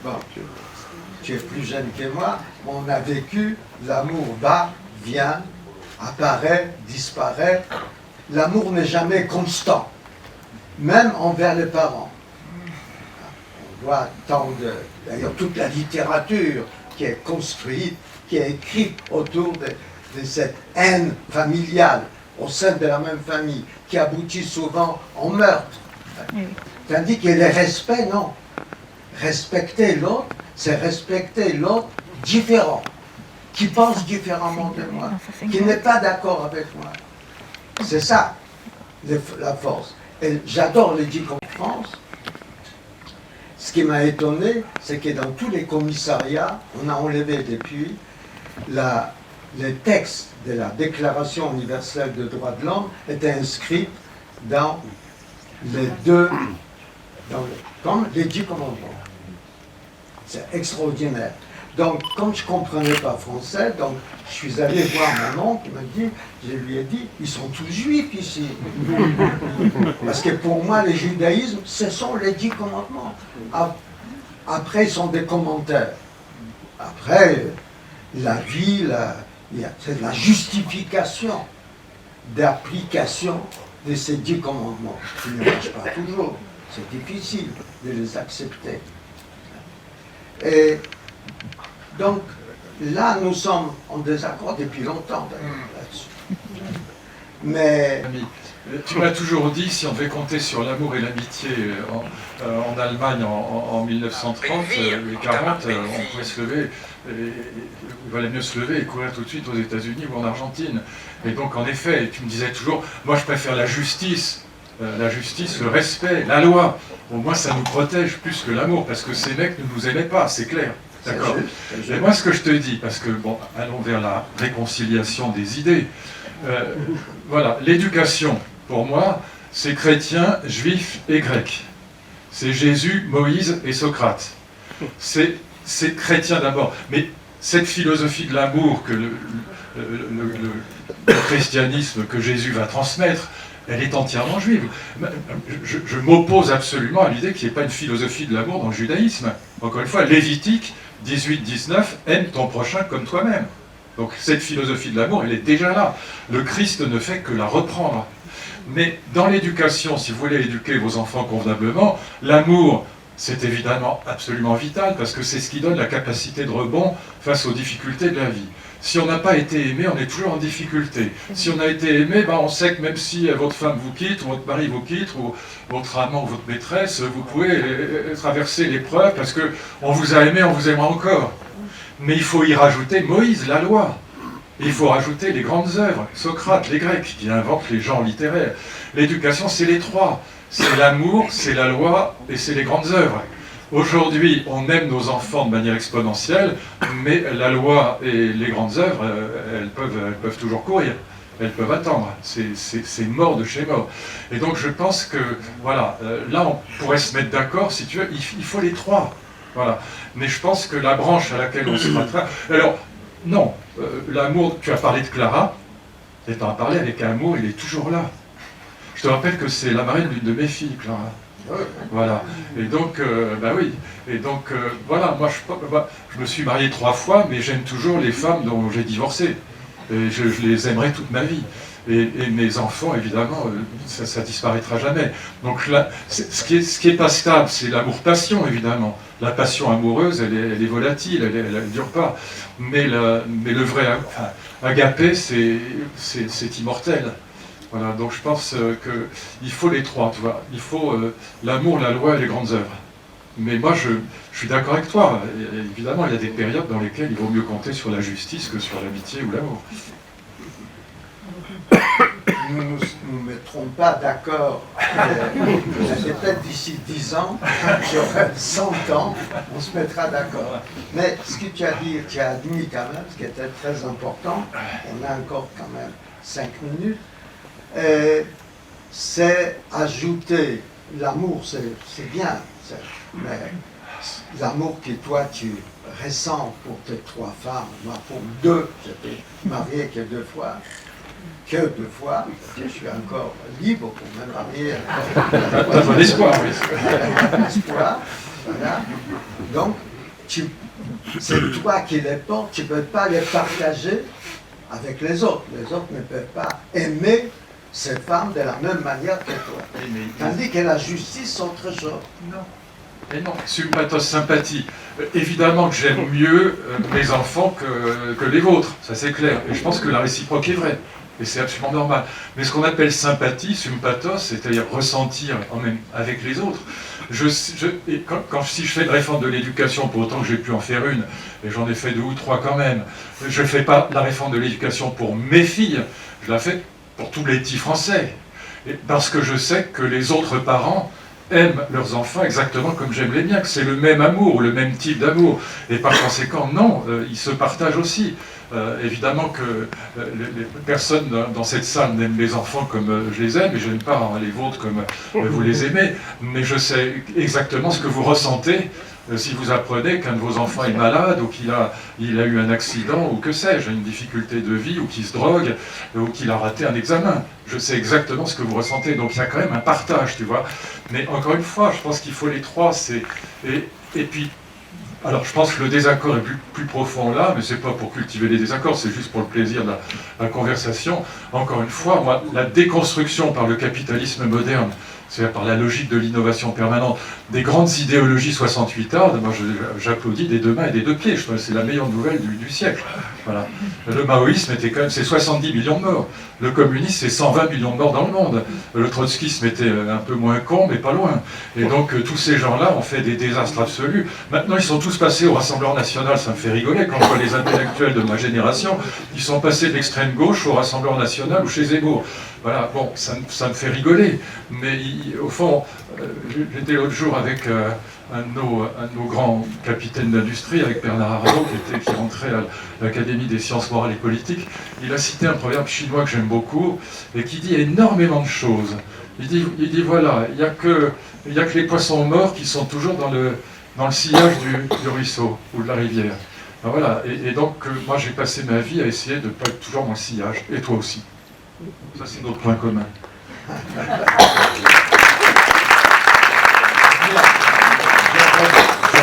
bon, tu es plus jeune que moi, on a vécu, l'amour va, vient, apparaît, disparaît. L'amour n'est jamais constant, même envers les parents. On doit attendre, d'ailleurs, toute la littérature qui est construite, qui est écrite autour de cette haine familiale au sein de la même famille, qui aboutit souvent en meurtre. Tandis que le respect, non. Respecter l'autre, c'est respecter l'autre différent, qui pense différemment de moi, qui n'est pas d'accord avec moi. C'est ça, la force. Et j'adore les dix-conférences. Ce qui m'a étonné, c'est que dans tous les commissariats, on a enlevé depuis les textes de la Déclaration universelle des droits de l'homme étaient inscrits dans les comme les 10 commandements. C'est extraordinaire. Donc, comme je ne comprenais pas français, donc je suis allé voir mon oncle, je lui ai dit, ils sont tous juifs ici. Parce que pour moi, le judaïsme, ce sont les 10 commandements. Après, ils sont des commentaires. Après, la vie, c'est la justification d'application de ces 10 commandements, qui ne marchent pas toujours. C'est difficile de les accepter. Et donc, là, nous sommes en désaccord depuis longtemps, là-dessus. Mais... Tu m'as toujours dit, si on devait compter sur l'amour et l'amitié en Allemagne en 1930 et 40, on pouvait se lever, il valait mieux se lever et courir tout de suite aux États-Unis ou en Argentine. Et donc, en effet, tu me disais toujours, moi je préfère la justice, le respect, la loi. Au moins, ça nous protège plus que l'amour, parce que ces mecs ne nous aimaient pas, c'est clair. D'accord. Et moi, ce que je te dis, parce que, bon, allons vers la réconciliation des idées. Voilà, l'éducation, pour moi, c'est chrétien, juif et grec. C'est Jésus, Moïse et Socrate. C'est chrétien d'abord. Mais cette philosophie de l'amour que le christianisme que Jésus va transmettre, elle est entièrement juive. Je m'oppose absolument à l'idée qu'il n'y ait pas une philosophie de l'amour dans le judaïsme. Encore une fois, Lévitique 18-19, aime ton prochain comme toi-même. Donc cette philosophie de l'amour, elle est déjà là. Le Christ ne fait que la reprendre. Mais dans l'éducation, si vous voulez éduquer vos enfants convenablement, l'amour, c'est évidemment absolument vital, parce que c'est ce qui donne la capacité de rebond face aux difficultés de la vie. Si on n'a pas été aimé, on est toujours en difficulté. Si on a été aimé, on sait que même si votre femme vous quitte, ou votre mari vous quitte, ou votre amant ou votre maîtresse, vous pouvez traverser l'épreuve parce qu'on vous a aimé, on vous aimera encore. Mais il faut y rajouter Moïse, la loi. Et il faut rajouter les grandes œuvres, Socrate, les Grecs, qui inventent les genres littéraires. L'éducation, c'est les trois. C'est l'amour, c'est la loi et c'est les grandes œuvres. Aujourd'hui, on aime nos enfants de manière exponentielle, mais la loi et les grandes œuvres, elles peuvent toujours courir. Elles peuvent attendre. C'est mort de chez mort. Et donc je pense que, voilà, là on pourrait se mettre d'accord, si tu veux, il faut les trois. Voilà. Mais je pense que la branche à laquelle on se rattrape... Alors, non, l'amour, tu as parlé de Clara, et tu en as parlé avec amour, il est toujours là. Je te rappelle que c'est la marraine d'une de mes filles, Clara. Voilà. Et donc, oui. Et donc, voilà, moi, je me suis marié 3 fois, mais j'aime toujours les femmes dont j'ai divorcé. Et je les aimerai toute ma vie. Et mes enfants, évidemment, ça disparaîtra jamais. Donc là, ce qui est pas stable, c'est l'amour-passion, évidemment. La passion amoureuse, elle est volatile, elle ne dure pas. Mais le vrai agapé, c'est immortel. Voilà, donc je pense qu'il faut les trois, tu vois. Il faut l'amour, la loi et les grandes œuvres. Mais moi, je suis d'accord avec toi. Et, évidemment, il y a des périodes dans lesquelles il vaut mieux compter sur la justice que sur l'amitié ou l'amour. Nous ne mettrons pas d'accord. Peut-être d'ici 10 ans, j'aurai 100 ans, on se mettra d'accord. Mais ce que tu as dit, tu as admis quand même, ce qui était très important, on a encore quand même 5 minutes, c'est ajouter l'amour, c'est bien, mais l'amour que toi tu ressens pour tes 3 femmes, moi pour 2, j'étais marié que 2 fois, je suis encore libre pour me marier. Pas bon espoir, oui. Voilà. Donc, c'est toi qui les portes, tu ne peux pas les partager avec les autres. Les autres ne peuvent pas aimer ces femmes de la même manière que toi. Tandis que la justice, c'est autre chose. Non. Et non, sympathos, sympathie. Évidemment que j'aime mieux mes enfants que les vôtres, ça c'est clair. Et je pense que la réciproque est vraie. Et c'est absolument normal. Mais ce qu'on appelle sympathie, sympathos, c'est-à-dire ressentir en même avec les autres. Si je fais une réforme de l'éducation, pour autant que j'ai pu en faire une, et j'en ai fait 2 ou 3 quand même, je ne fais pas la réforme de l'éducation pour mes filles, je la fais pour tous les petits Français. Et parce que je sais que les autres parents aiment leurs enfants exactement comme j'aime les miens, que c'est le même amour, le même type d'amour. Et par conséquent, non, ils se partagent aussi. Évidemment que les personnes dans cette salle n'aiment les enfants comme je les aime, et je n'aime pas les vôtres comme vous les aimez, mais je sais exactement ce que vous ressentez si vous apprenez qu'un de vos enfants est malade, ou qu'il a eu un accident, ou que sais-je, une difficulté de vie, ou qu'il se drogue, ou qu'il a raté un examen. Je sais exactement ce que vous ressentez, donc il y a quand même un partage, tu vois. Mais encore une fois, je pense qu'il faut les trois, et puis, alors je pense que le désaccord est plus profond là, mais c'est pas pour cultiver les désaccords, c'est juste pour le plaisir de la conversation. Encore une fois, moi, la déconstruction par le capitalisme moderne, c'est-à-dire par la logique de l'innovation permanente, des grandes idéologies 68ardes, moi j'applaudis des 2 mains et des 2 pieds, je trouve que c'est la meilleure nouvelle du siècle. Voilà. Le maoïsme était quand même, c'est 70 millions de morts. Le communisme, c'est 120 millions de morts dans le monde. Le trotskisme était un peu moins con, mais pas loin. Et donc tous ces gens-là ont fait des désastres absolus. Maintenant, ils sont tous passés au Rassemblement National, ça me fait rigoler quand je vois les intellectuels de ma génération, ils sont passés de l'extrême gauche au Rassemblement National ou chez Zemmour. Voilà, bon, ça me fait rigoler, mais au fond, j'étais l'autre jour avec un de nos grands capitaines d'industrie, avec Bernard Arnault, qui rentrait à l'Académie des sciences morales et politiques. Il a cité un proverbe chinois que j'aime beaucoup, et qui dit énormément de choses. Il dit voilà, il n'y a que les poissons morts qui sont toujours dans le sillage du ruisseau, ou de la rivière. Ben voilà, et donc moi j'ai passé ma vie à essayer de ne pas être toujours dans le sillage, et toi aussi. Ça, c'est notre point commun.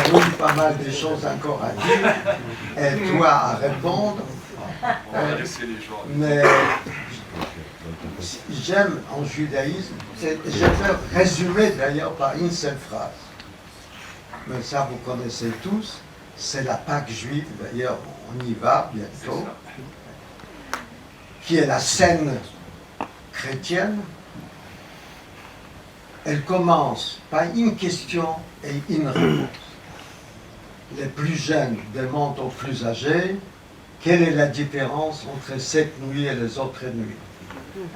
J'ai pas mal de choses encore à dire, et toi à répondre. Mais j'aime en judaïsme, je peux résumer d'ailleurs par une seule phrase. Mais ça, vous connaissez tous, c'est la Pâque juive, d'ailleurs, on y va bientôt, qui est la scène chrétienne. Elle commence par une question et une réponse. Les plus jeunes demandent aux plus âgés quelle est la différence entre cette nuit et les autres nuits.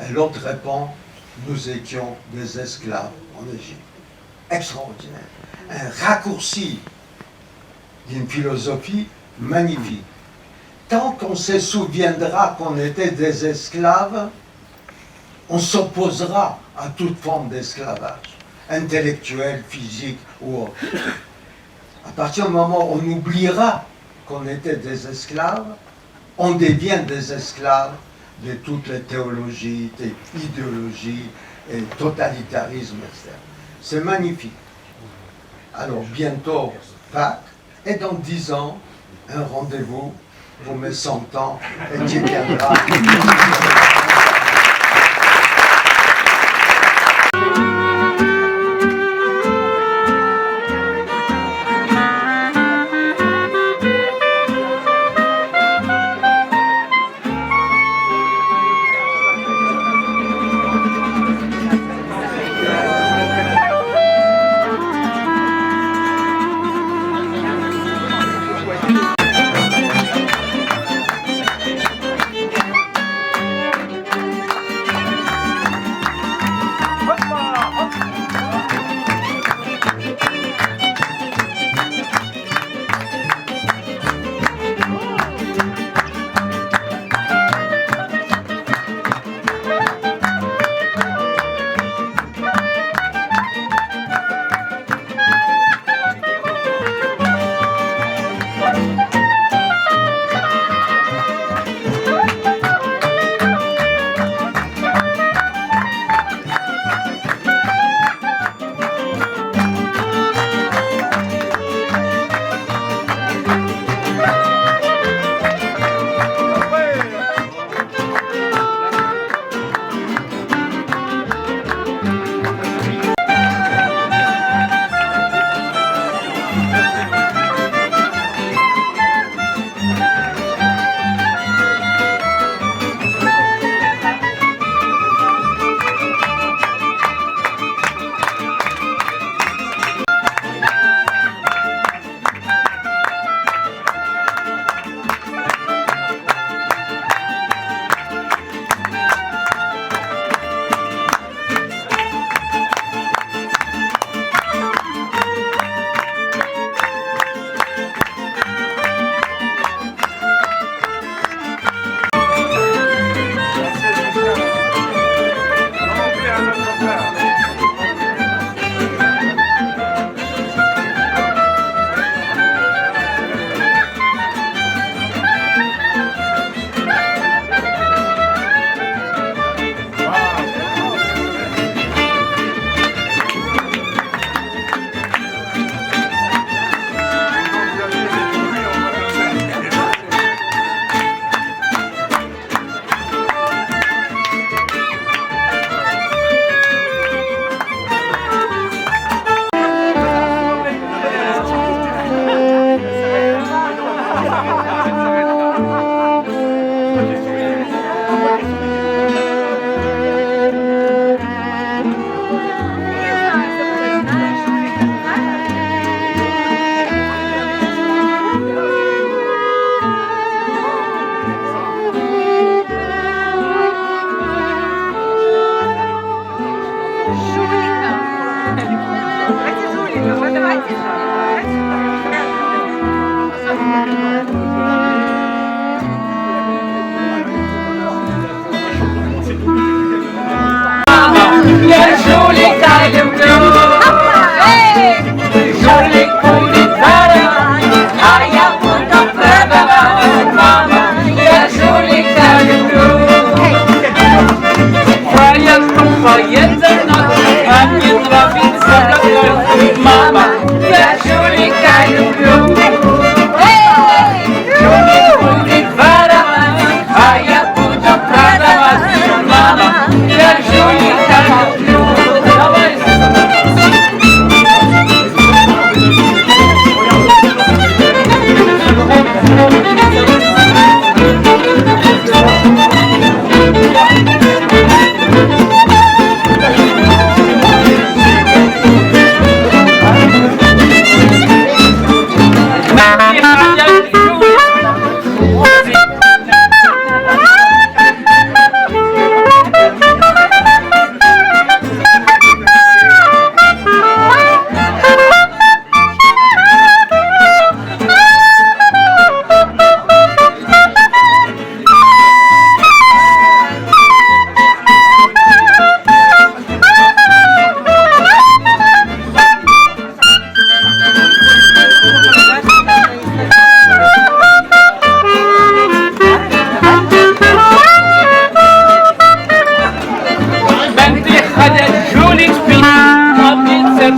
Et l'autre répond, nous étions des esclaves en Égypte. Extraordinaire. Un raccourci d'une philosophie magnifique. Tant qu'on se souviendra qu'on était des esclaves, on s'opposera à toute forme d'esclavage, intellectuel, physique ou autre. À partir du moment où on oubliera qu'on était des esclaves, on devient des esclaves de toutes les théologies, des idéologies et totalitarisme, etc. C'est magnifique. Alors bientôt Pâques, et dans 10 ans, un rendez-vous pour mes 100 ans, et tu viendras.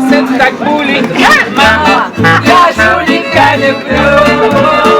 Senta Culi, Mama, la Julica de Blue.